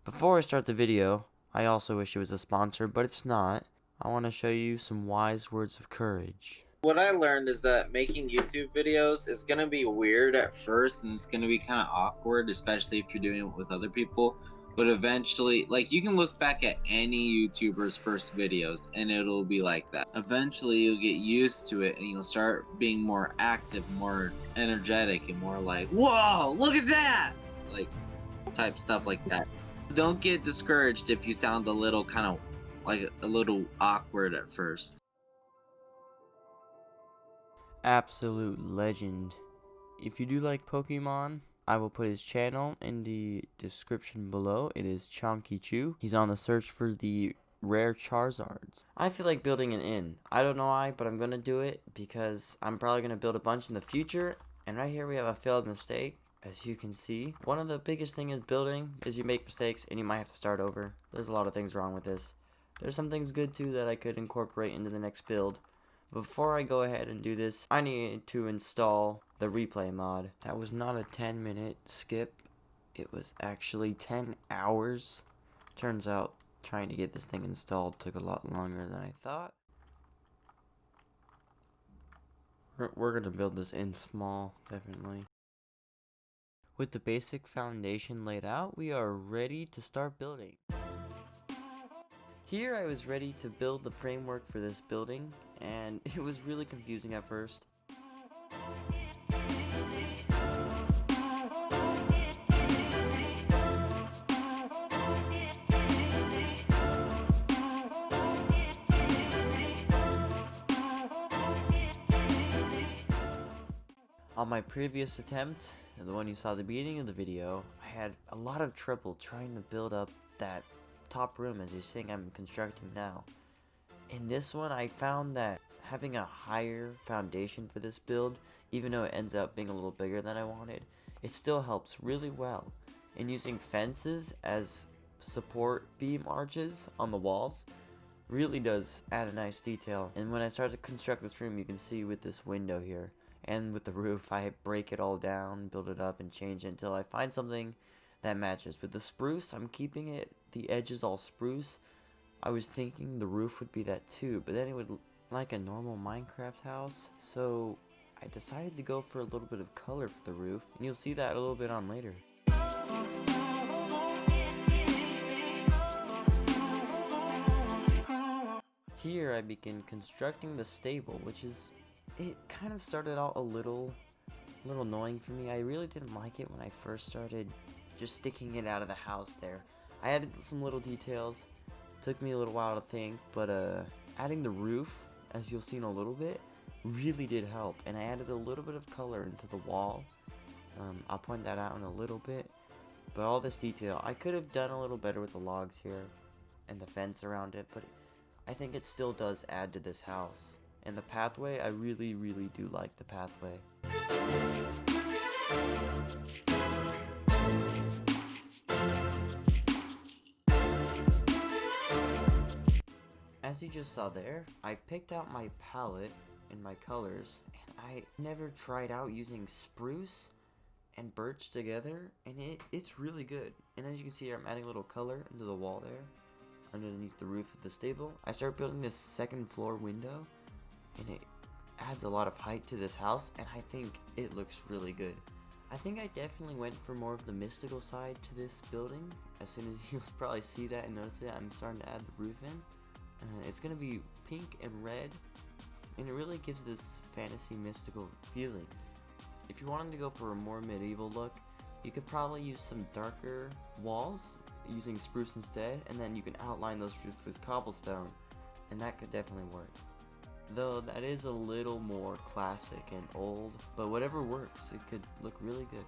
Before I start the video, I also wish it was a sponsor, but it's not. I want to show you some wise words of courage. What I learned is that making YouTube videos is going to be weird at first and it's going to be kind of awkward, especially if you're doing it with other people. But eventually, like, you can look back at any YouTuber's first videos and it'll be like that. Eventually, you'll get used to it and you'll start being more active, more energetic, and more like, whoa, look at that! Like, type stuff like that. Don't get discouraged if you sound a little kind of like a little awkward at first. Absolute legend. If you do like Pokemon, I will put his channel in the description below. It is Chonky Chew. He's on the search for the rare Charizards. I feel like building an inn. I don't know why, but I'm gonna do it because I'm probably gonna build a bunch in the future. And right here we have a failed mistake. As you can see, one of the biggest things is building is you make mistakes and you might have to start over. There's a lot of things wrong with this. There's some things good too that I could incorporate into the next build. Before I go ahead and do this, I need to install the replay mod. That was not a 10-minute skip. It was actually 10 hours. Turns out trying to get this thing installed took a lot longer than I thought. We're going to build this in small, definitely. With the basic foundation laid out, we are ready to start building. Here I was ready to build the framework for this building, and it was really confusing at first. On my previous attempt, the one you saw at the beginning of the video, I had a lot of trouble trying to build up that top room as you're seeing I'm constructing now. In this one, I found that having a higher foundation for this build, even though it ends up being a little bigger than I wanted, it still helps really well. And using fences as support beam arches on the walls really does add a nice detail. And when I start to construct this room, you can see with this window here and with the roof, I break it all down, build it up, and change it until I find something that matches. With the spruce, I'm keeping it, the edges all spruce. I was thinking the roof would be that too, but then it would look like a normal Minecraft house, so I decided to go for a little bit of color for the roof, and you'll see that a little bit on later. Here I begin constructing the stable, which is, it kind of started out a little annoying for me. I really didn't like it when I first started just sticking it out of the house there. I added some little details, took me a little while to think, but adding the roof, as you'll see in a little bit, really did help, and I added a little bit of color into the wall. I'll point that out in a little bit, but all this detail, I could have done a little better with the logs here and the fence around it, but I think it still does add to this house. And the pathway, I really do like the pathway. As you just saw there, I picked out my palette and my colors, and I never tried out using spruce and birch together, and it's really good. And as you can see here, I'm adding a little color into the wall there, underneath the roof of the stable. I started building this second floor window, and it adds a lot of height to this house, and I think it looks really good. I think I definitely went for more of the mystical side to this building. As soon as you'll probably see that and notice it, I'm starting to add the roof in. It's going to be pink and red, and it really gives this fantasy mystical feeling. If you wanted to go for a more medieval look, you could probably use some darker walls using spruce instead, and then you can outline those roofs with cobblestone, and that could definitely work. Though that is a little more classic and old, but whatever works, it could look really good.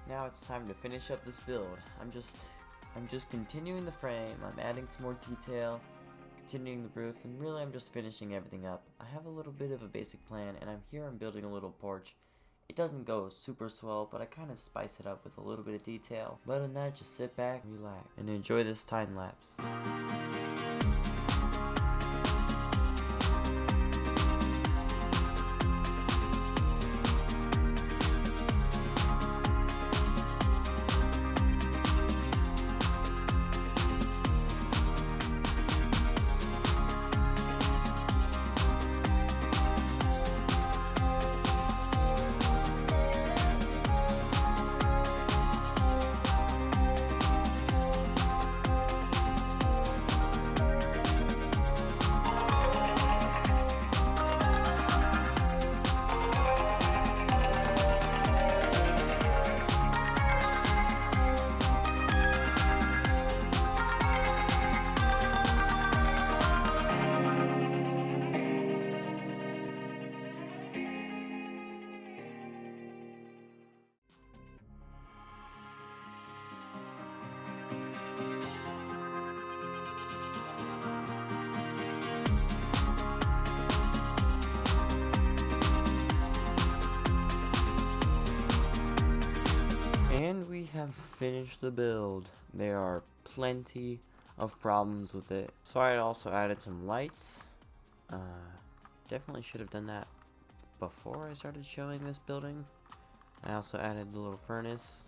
Now it's time to finish up this build. I'm just continuing the frame, I'm adding some more detail, continuing the roof, and really I'm just finishing everything up. I have a little bit of a basic plan, and I'm building a little porch. It doesn't go super swell, but I kind of spice it up with a little bit of detail. But other than that, just sit back, relax, and enjoy this time lapse. And we have finished the build. There are plenty of problems with it. So I also added some lights. Definitely should have done that before I started showing this building. I also added the little furnace.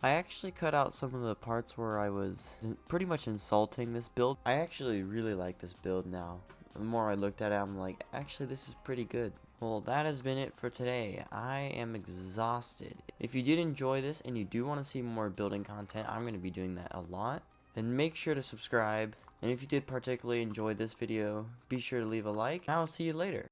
I actually cut out some of the parts where I was pretty much insulting this build. I actually really like this build now. The more I looked at it, I'm like, actually this is pretty good. Well, that has been it for today. I am exhausted. If you did enjoy this and you do want to see more building content, I'm going to be doing that a lot, then make sure to subscribe. And if you did particularly enjoy this video, be sure to leave a like. And I will see you later.